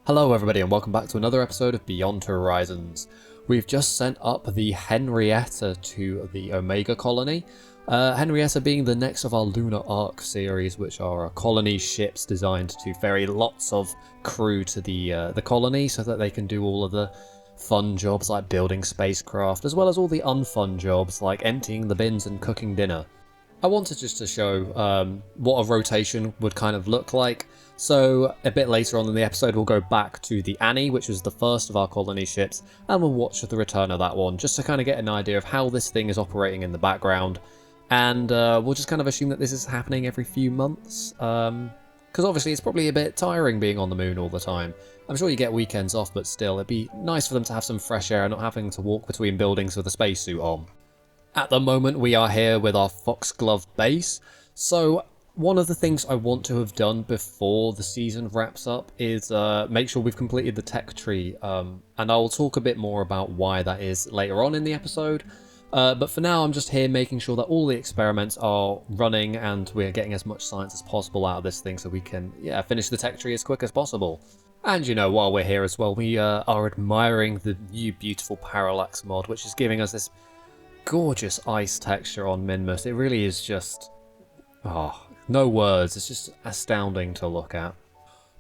Hello everybody and welcome back to another episode of Beyond Horizons. We've just sent up the Henrietta to the Omega colony. Henrietta being the next of our Lunar Arc series, which are colony ships designed to ferry lots of crew to the colony so that they can do all of the fun jobs like building spacecraft, as well as all the unfun jobs like emptying the bins and cooking dinner. I wanted just to show what a rotation would kind of look like. So a bit later on in the episode we'll go back to the Annie, which was the first of our colony ships, and we'll watch the return of that one, just to kind of get an idea of how this thing is operating in the background. And we'll just kind of assume that this is happening every few months, because obviously it's probably a bit tiring being on the moon all the time. I'm sure you get weekends off, but still, it'd be nice for them to have some fresh air and not having to walk between buildings with a spacesuit on. At the moment we are here with our Foxglove base, so one of the things I want to have done before the season wraps up is make sure we've completed the tech tree, and I will talk a bit more about why that is later on in the episode. But for now I'm just here making sure that all the experiments are running and we're getting as much science as possible out of this thing so we can finish the tech tree as quick as possible. And you know, while we're here as well, we are admiring the new beautiful parallax mod, which is giving us this gorgeous ice texture on Minmus. It really is just... no words, it's just astounding to look at.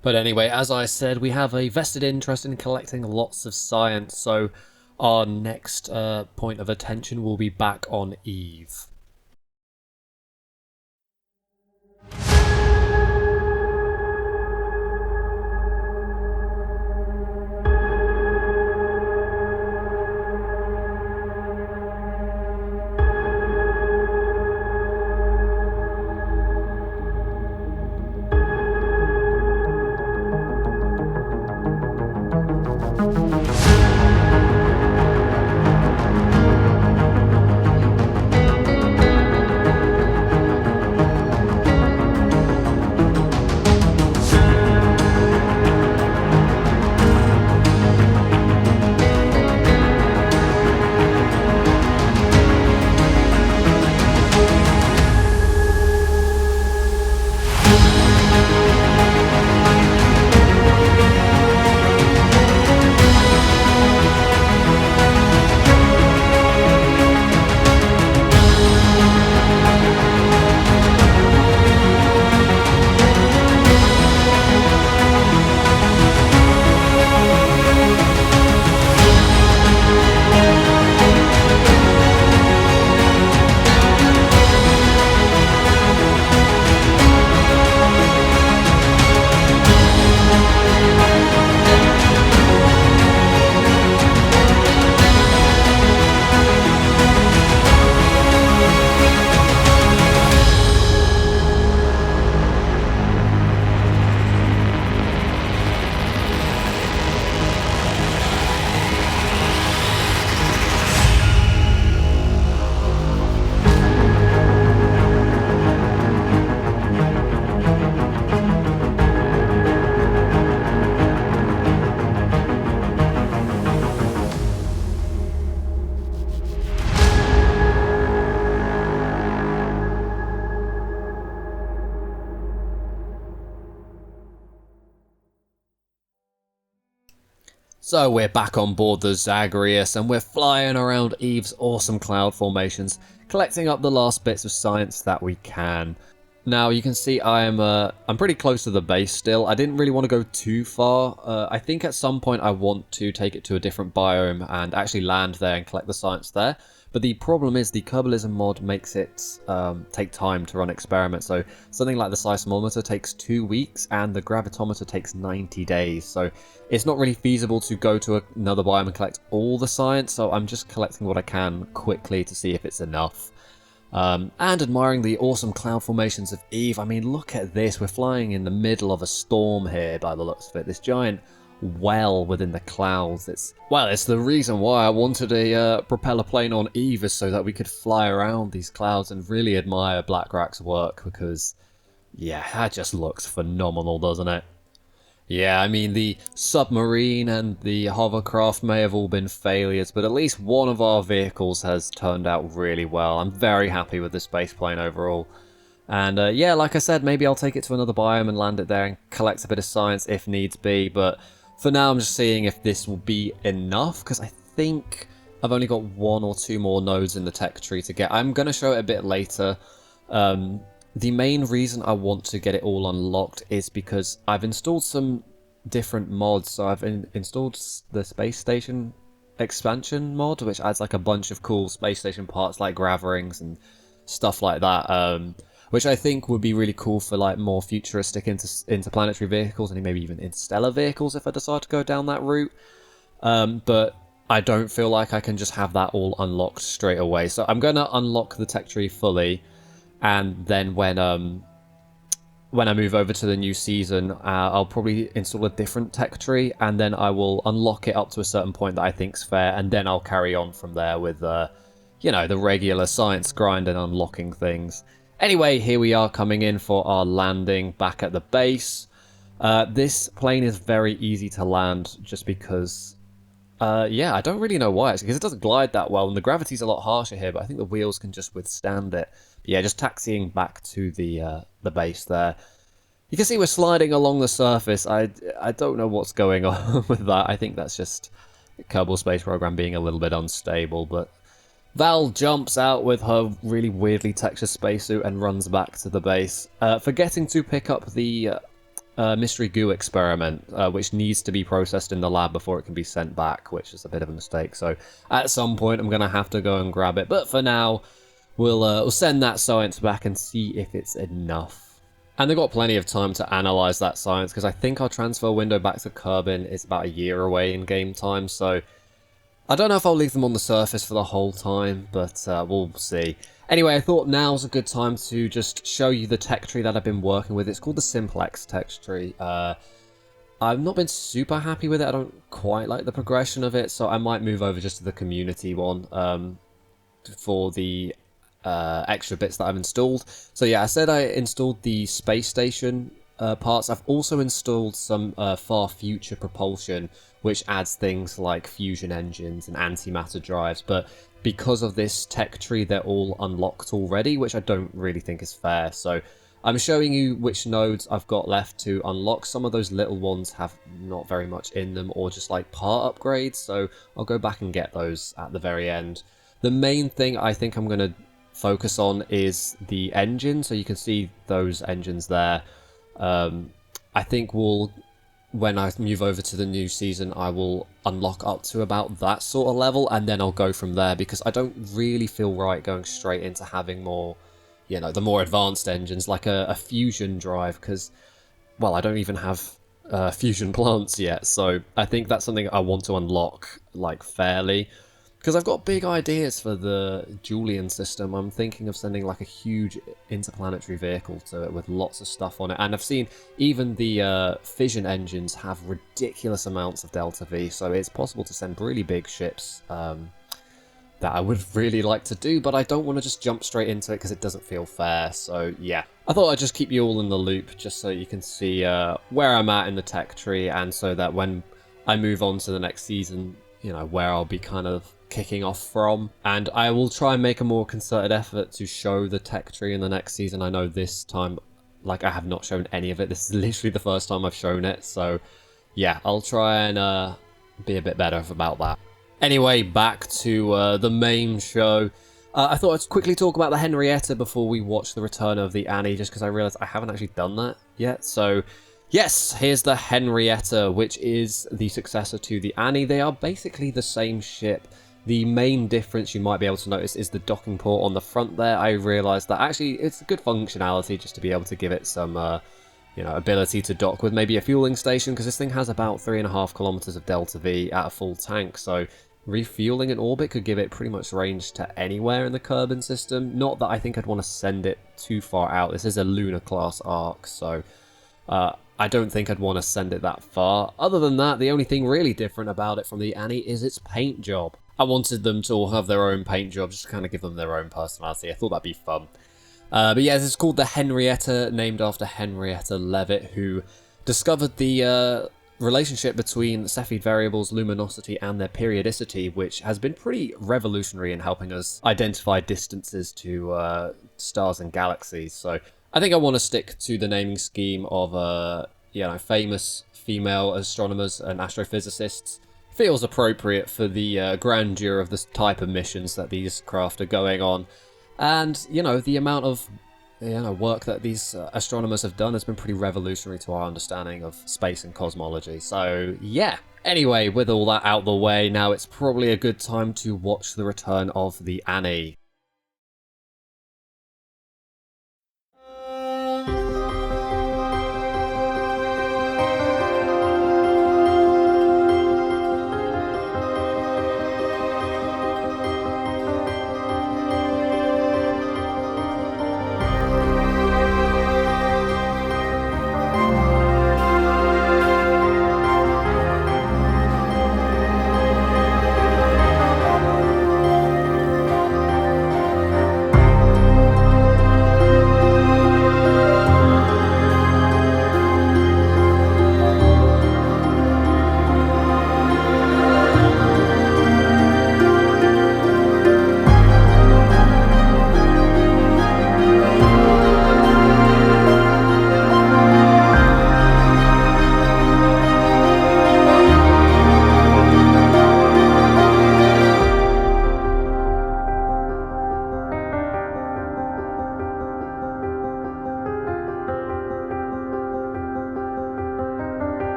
But anyway, as I said, we have a vested interest in collecting lots of science, so our next point of attention will be back on Eve. So we're back on board the Zagreus and we're flying around Eve's awesome cloud formations, collecting up the last bits of science that we can. Now you can see I'm pretty close to the base still. I didn't really want to go too far. I think at some point I want to take it to a different biome and actually land there and collect the science there. But the problem is the Kerbalism mod makes it take time to run experiments. So something like the seismometer takes 2 weeks and the gravitometer takes 90 days. So it's not really feasible to go to another biome and collect all the science. So I'm just collecting what I can quickly to see if it's enough. And admiring the awesome cloud formations of Eve. I mean, look at this. We're flying in the middle of a storm here by the looks of it. This giant well within the clouds. It's the reason why I wanted a propeller plane on Eve, is so that we could fly around these clouds and really admire Blackrak's work, because yeah, that just looks phenomenal, doesn't it? Yeah, I mean, the submarine and the hovercraft may have all been failures, but at least one of our vehicles has turned out really well. I'm very happy with the spaceplane overall. And yeah, like I said, maybe I'll take it to another biome and land it there and collect a bit of science if needs be, but For now, I'm just seeing if this will be enough, because I think I've only got 1 or 2 more nodes in the tech tree to get. I'm going to show it a bit later. The main reason I want to get it all unlocked is because I've installed some different mods. So I've installed the space station expansion mod, which adds like a bunch of cool space station parts like grav rings and stuff like that, which I think would be really cool for like more futuristic interplanetary vehicles and maybe even interstellar vehicles if I decide to go down that route. But I don't feel like I can just have that all unlocked straight away. So I'm going to unlock the tech tree fully, and then when I move over to the new season, I'll probably install a different tech tree, and then I will unlock it up to a certain point that I think's fair, and then I'll carry on from there with, you know, the regular science grind and unlocking things. Anyway, here we are coming in for our landing back at the base. This plane is very easy to land just because, yeah, I don't really know why. It's because it doesn't glide that well, and the gravity's a lot harsher here, but I think the wheels can just withstand it. But yeah, just taxiing back to the base there. You can see we're sliding along the surface. I don't know what's going on with that. I think that's just the Kerbal Space Program being a little bit unstable, but Val jumps out with her really weirdly textured spacesuit and runs back to the base, forgetting to pick up the mystery goo experiment, which needs to be processed in the lab before it can be sent back, which is a bit of a mistake. So at some point I'm going to have to go and grab it, but for now we'll send that science back and see if it's enough. And they've got plenty of time to analyze that science, because I think our transfer window back to Kerbin is about a year away in game time, so I don't know if I'll leave them on the surface for the whole time, but we'll see. Anyway, I thought now's a good time to just show you the tech tree that I've been working with. It's called the Simplex tech tree. I've not been super happy with it. I don't quite like the progression of it, so I might move over just to the community one for the extra bits that I've installed. So yeah, I said I installed the space station parts. I've also installed some far future propulsion, which adds things like fusion engines and antimatter drives, but because of this tech tree, they're all unlocked already, which I don't really think is fair. So I'm showing you which nodes I've got left to unlock. Some of those little ones have not very much in them, or just like part upgrades, so I'll go back and get those at the very end. The main thing I think I'm going to focus on is the engine, so you can see those engines there. I think when I move over to the new season, I will unlock up to about that sort of level, and then I'll go from there, because I don't really feel right going straight into having more, you know, the more advanced engines, like a fusion drive, because, well, I don't even have fusion plants yet, so I think that's something I want to unlock, like, fairly. Because I've got big ideas for the Julian system. I'm thinking of sending like a huge interplanetary vehicle to it with lots of stuff on it. And I've seen even the fission engines have ridiculous amounts of Delta V, so it's possible to send really big ships that I would really like to do, but I don't want to just jump straight into it because it doesn't feel fair. So yeah, I thought I'd just keep you all in the loop just so you can see where I'm at in the tech tree, and so that when I move on to the next season, you know, where I'll be kind of kicking off from. And I will try and make a more concerted effort to show the tech tree in the next season. I know this time, like, I have not shown any of it. This is literally the first time I've shown it, so yeah, I'll try and be a bit better about that. Anyway, back to the main show. I thought I'd quickly talk about the Henrietta before we watch the return of the Annie, just because I realised I haven't actually done that yet. So yes, here's the Henrietta, which is the successor to the Annie. They are basically the same ship. The main difference you might be able to notice is the docking port on the front there. I realised that actually it's a good functionality just to be able to give it some, you know, ability to dock with maybe a fueling station, because this thing has about 3.5 kilometers of Delta V at a full tank, so refueling in orbit could give it pretty much range to anywhere in the Kerbin system. Not that I think I'd want to send it too far out. This is a lunar class arc, so I don't think I'd want to send it that far. Other than that, the only thing really different about it from the Annie is its paint job. I wanted them to all have their own paint job, just to kind of give them their own personality. I thought that'd be fun. But yeah, this is called the Henrietta, named after Henrietta Leavitt, who discovered the relationship between Cepheid variables, luminosity, and their periodicity, which has been pretty revolutionary in helping us identify distances to stars and galaxies. So I think I want to stick to the naming scheme of you know, famous female astronomers and astrophysicists feels appropriate for the grandeur of the type of missions that these craft are going on. And, you know, the amount of work that these astronomers have done has been pretty revolutionary to our understanding of space and cosmology. So, yeah. Anyway, with all that out the way, now it's probably a good time to watch the return of the Annie.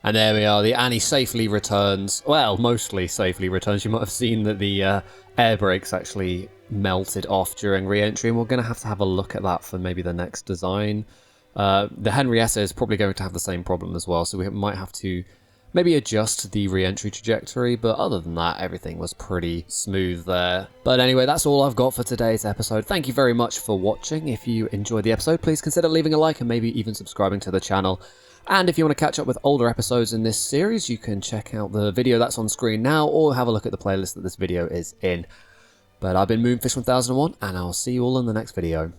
And there we are, the Annie safely returns. Well, mostly safely returns. You might have seen that the air brakes actually melted off during re-entry, and we're going to have a look at that for maybe the next design. The Henrietta is probably going to have the same problem as well, so we might have to maybe adjust the re-entry trajectory, but other than that, everything was pretty smooth there. But anyway, that's all I've got for today's episode. Thank you very much for watching. If you enjoyed the episode, please consider leaving a like and maybe even subscribing to the channel. And if you want to catch up with older episodes in this series, you can check out the video that's on screen now, or have a look at the playlist that this video is in. But I've been Moonfish1001, and I'll see you all in the next video.